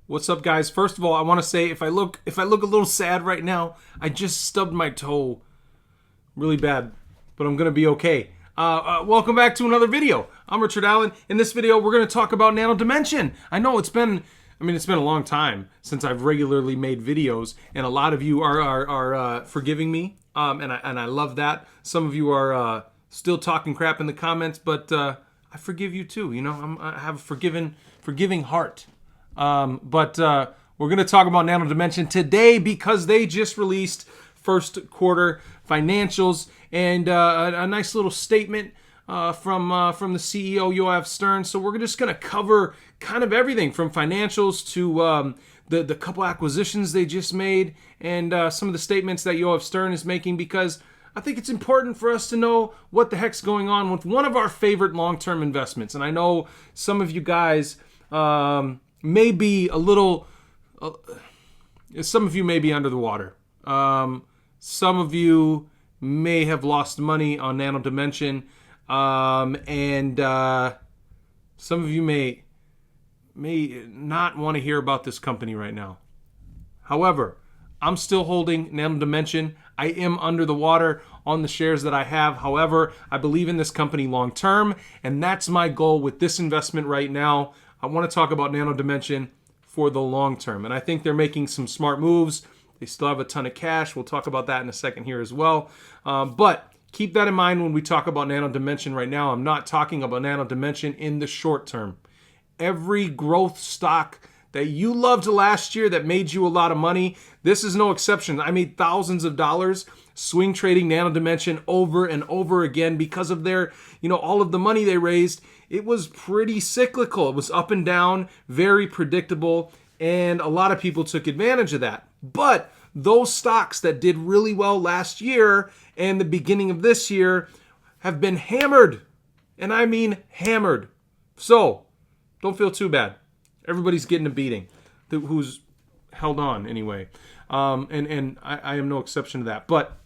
What's up, guys? First of all, I want to say if I look a little sad right now, I just stubbed my toe really bad, but I'm gonna be okay. Welcome back to another video. I'm Richard Allan. In this video, we're gonna talk about Nano Dimension. I know it's been a long time since I've regularly made videos, and a lot of you are forgiving me, and I love that. Some of you are still talking crap in the comments, but I forgive you too. You know, I have a forgiving heart. But we're going to talk about Nano Dimension today because they just released first quarter financials and a nice little statement from the CEO, Yoav Stern. So we're just going to cover kind of everything from financials to the couple acquisitions they just made and some of the statements that Yoav Stern is making, because I think it's important for us to know what the heck's going on with one of our favorite long-term investments. And I know some of you guys may be a little, some of you may be under the water. Some of you may have lost money on Nano Dimension, and some of you may not want to hear about this company right now. However, I'm still holding Nano Dimension. I am under the water on the shares that I have. However, I believe in this company long term, and that's my goal with this investment right now. I want to talk about Nano Dimension for the long term, and I think they're making some smart moves. They still have a ton of cash. We'll talk about that in a second here as well. But keep that in mind when we talk about Nano Dimension right now. I'm not talking about Nano Dimension in the short term. Every growth stock that you loved last year that made you a lot of money, this is no exception. I made thousands of dollars swing trading Nano Dimension over and over again because of their, all of the money they raised. It was pretty cyclical. It was up and down, very predictable, and a lot of people took advantage of that. But those stocks that did really well last year and the beginning of this year have been hammered. And I mean hammered. So don't feel too bad. Everybody's getting a beating who's held on anyway. And I am no exception to that. But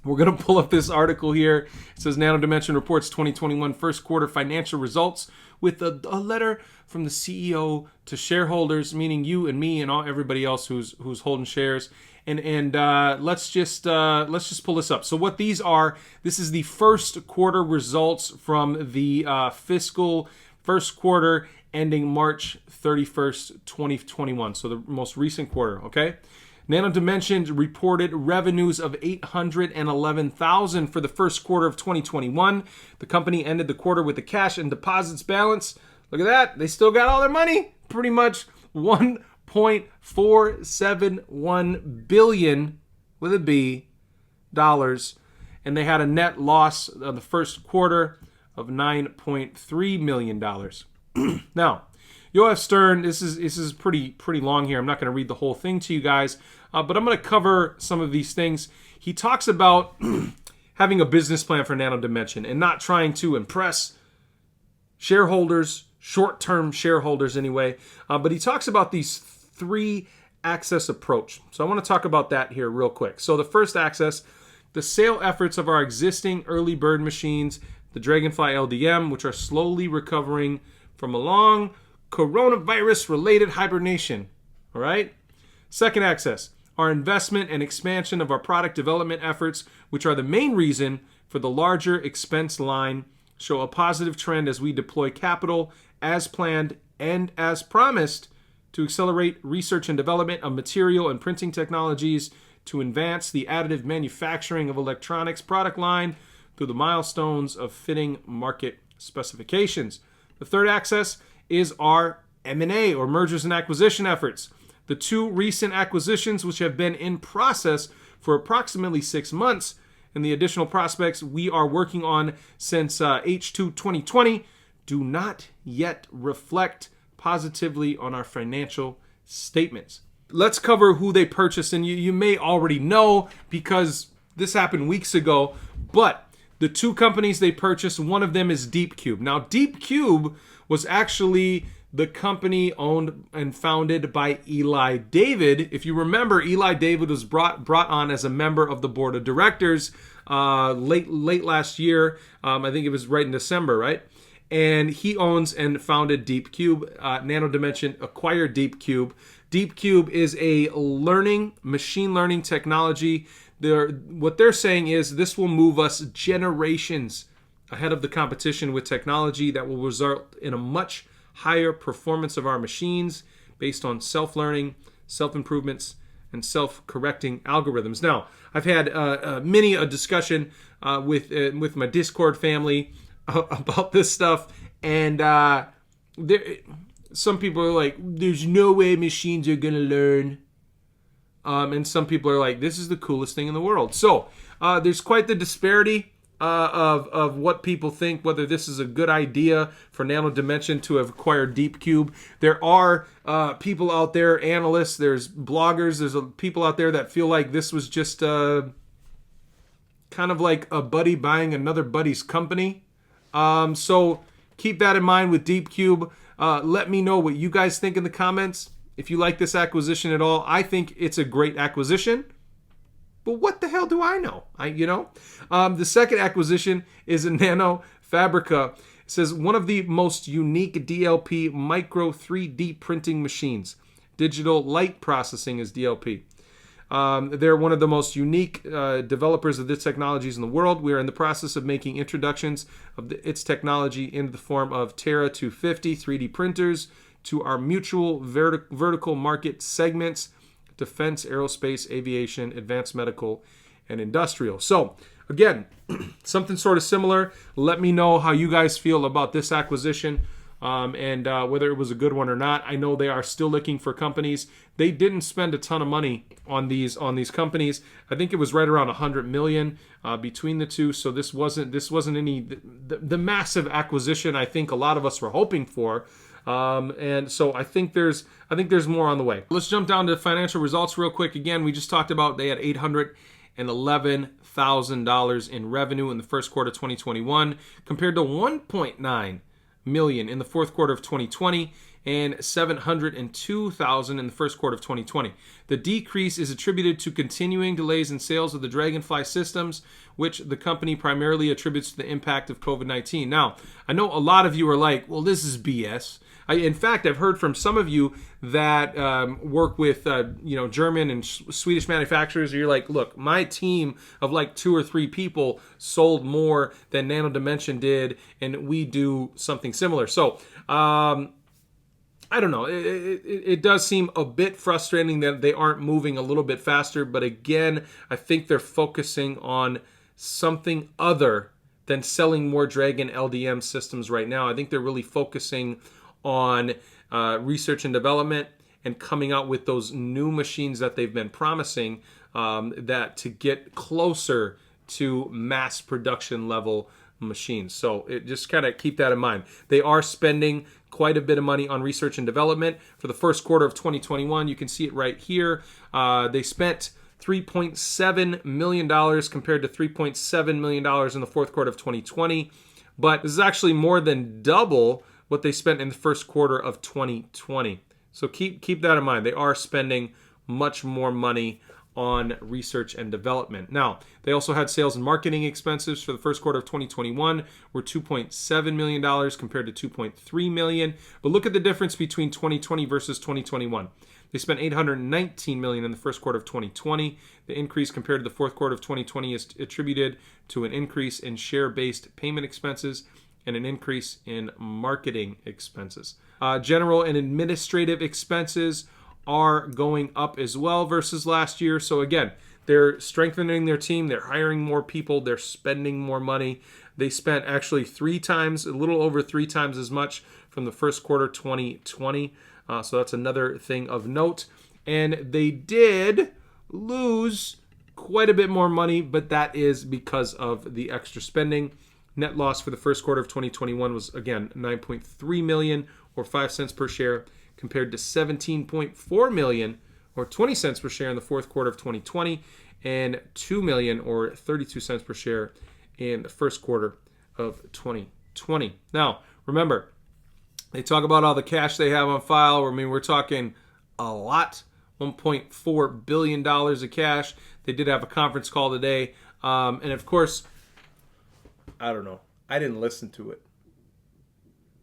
we're going to pull up this article here. It says Nano Dimension reports 2021 first quarter financial results with a letter from the CEO to shareholders, meaning you and me and everybody else who's holding shares. And let's just pull this up. So what these are, this is the first quarter results from the fiscal first quarter ending March 31st, 2021. So the most recent quarter, okay? Nano Dimension reported revenues of $811,000 for the first quarter of 2021. The company ended the quarter with a cash and deposits balance. Look at that. They still got all their money. Pretty much $1.471 billion with a B dollars. And they had a net loss of the first quarter of $9.3 million. Now, Yoav Stern, this is pretty long here. I'm not going to read the whole thing to you guys, but I'm going to cover some of these things. He talks about having a business plan for Nano Dimension and not trying to impress shareholders, short-term shareholders anyway, but he talks about these three access approach. So I want to talk about that here real quick. So the first access, the sale efforts of our existing early bird machines, the Dragonfly LDM, which are slowly recovering from a long coronavirus-related hibernation. All right? Second access, our investment and expansion of our product development efforts, which are the main reason for the larger expense line, show a positive trend as we deploy capital as planned and as promised to accelerate research and development of material and printing technologies to advance the additive manufacturing of electronics product line through the milestones of fitting market specifications. The third access is our M&A, or mergers and acquisition efforts. The two recent acquisitions, which have been in process for approximately 6 months, and the additional prospects we are working on since H2 2020, do not yet reflect positively on our financial statements. Let's cover who they purchased, and you may already know because this happened weeks ago, but the two companies they purchased, one of them is DeepCube. Now, DeepCube was actually the company owned and founded by Eli David. If you remember, Eli David was brought on as a member of the board of directors late last year. I think it was right in December, right? and he owns and founded DeepCube. Nano Dimension acquired DeepCube. DeepCube is a machine learning technology. What they're saying is this will move us generations ahead of the competition with technology that will result in a much higher performance of our machines based on self-learning, self-improvements, and self-correcting algorithms. Now, I've had many a discussion with my Discord family about this stuff, and some people are like, there's no way machines are going to learn. And some people are like, this is the coolest thing in the world. So there's quite the disparity of what people think, whether this is a good idea for Nano Dimension to have acquired DeepCube. There are people out there, analysts, there's bloggers, there's people out there that feel like this was just kind of like a buddy buying another buddy's company. So keep that in mind with DeepCube. Let me know what you guys think in the comments. If you like this acquisition at all, I think it's a great acquisition. But what the hell do I know? The second acquisition is a Nano Fabrica. It says one of the most unique DLP micro 3D printing machines. Digital light processing is DLP. They're one of the most unique developers of this technologies in the world. We are in the process of making introductions of its technology in the form of Terra 250 3D printers to our mutual vertical market segments: defense, aerospace, aviation, advanced medical, and industrial. So again, something sort of similar. Let me know how you guys feel about this acquisition. And whether it was a good one or not. I know they are still looking for companies. They didn't spend a ton of money on these companies. I think it was right around 100 million between the two. So this wasn't any the massive acquisition I think a lot of us were hoping for. And so I think there's more on the way. Let's jump down to financial results real quick. Again, we just talked about they had $811,000 in revenue in the first quarter of 2021 compared to 1.9 million in the fourth quarter of 2020 and 702,000 in the first quarter of 2020. The decrease is attributed to continuing delays in sales of the Dragonfly systems, which the company primarily attributes to the impact of COVID-19. Now, I know a lot of you are like, well, this is BS. In fact, I've heard from some of you that work with German and Swedish manufacturers. You're like, look, my team of like 2 or 3 people sold more than Nano Dimension did, and we do something similar. So I don't know. It does seem a bit frustrating that they aren't moving a little bit faster. But again, I think they're focusing on something other than selling more Dragon LDM systems right now. I think they're really focusing on research and development and coming out with those new machines that they've been promising that to get closer to mass production level machines. So just kind of keep that in mind. They are spending quite a bit of money on research and development. For the first quarter of 2021, you can see it right here. They spent $3.7 million compared to $3.7 million in the fourth quarter of 2020. But this is actually more than double what they spent in the first quarter of 2020. So keep that in mind. They are spending much more money on research and development. Now, they also had sales and marketing expenses for the first quarter of 2021 were $2.7 million compared to $2.3 million. But look at the difference between 2020 versus 2021. They spent $819 million in the first quarter of 2020. The increase compared to the fourth quarter of 2020 is attributed to an increase in share-based payment expenses and an increase in marketing expenses. General and administrative expenses are going up as well versus last year. So again, they're strengthening their team. They're hiring more people. They're spending more money. They spent actually a little over 3 times as much from the first quarter 2020. So that's another thing of note. And they did lose quite a bit more money, but that is because of the extra spending. Net loss for the first quarter of 2021 was, again, $9.3 million or 5 cents per share compared to $17.4 million or 20 cents per share in the fourth quarter of 2020 and $2 million or 32 cents per share in the first quarter of 2020. Now, remember, they talk about all the cash they have on file. I mean, we're talking a lot, $1.4 billion of cash. They did have a conference call today. And of course, I don't know. I didn't listen to it.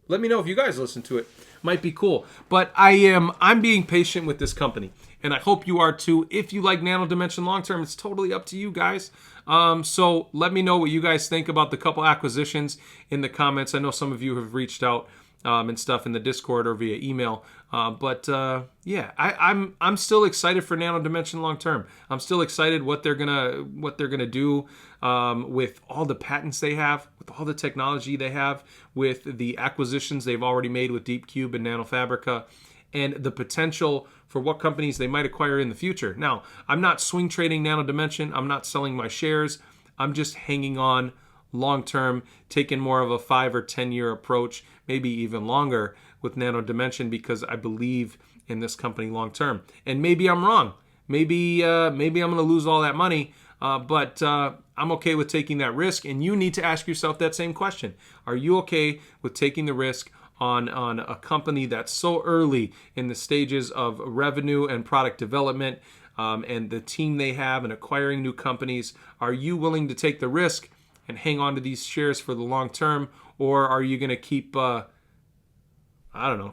Let me know if you guys listen to it. Might be cool. But I'm being patient with this company, and I hope you are too. If you like Nano Dimension long term, it's totally up to you guys. So let me know what you guys think about the couple acquisitions in the comments. I know some of you have reached out and stuff in the Discord or via email. Yeah, I'm still excited for Nano Dimension long term. I'm still excited what they're gonna do with all the patents they have, with all the technology they have, with the acquisitions they've already made with DeepCube and NanoFabrica, and the potential for what companies they might acquire in the future. Now, I'm not swing trading Nano Dimension. I'm not selling my shares. I'm just hanging on long term, taking more of a 5 or 10 year approach, maybe even longer with Nano Dimension, because I believe in this company long term. And maybe I'm wrong. Maybe I'm going to lose all that money, but I'm okay with taking that risk. And you need to ask yourself that same question. Are you okay with taking the risk on a company that's so early in the stages of revenue and product development, and the team they have and acquiring new companies? Are you willing to take the risk and hang on to these shares for the long term? Or are you going to keep,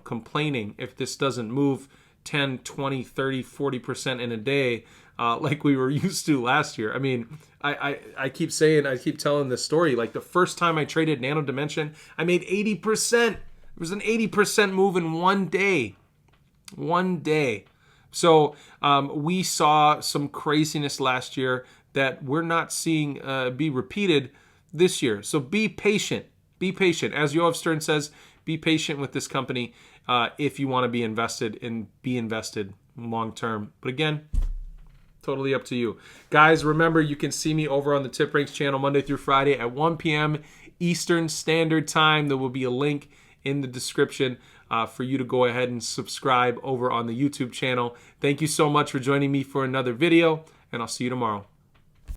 complaining if this doesn't move 10, 20, 30, 40% in a day like we were used to last year? I mean, I keep telling this story. Like the first time I traded Nano Dimension, I made 80%. It was an 80% move in one day. One day. So we saw some craziness last year that we're not seeing be repeated this year. So be patient. Be patient. As Yoav Stern says, be patient with this company if you want to be invested long term. But again, totally up to you. Guys, remember, you can see me over on the Tip Ranks channel Monday through Friday at 1 p.m. Eastern Standard Time. There will be a link in the description for you to go ahead and subscribe over on the YouTube channel. Thank you so much for joining me for another video, and I'll see you tomorrow.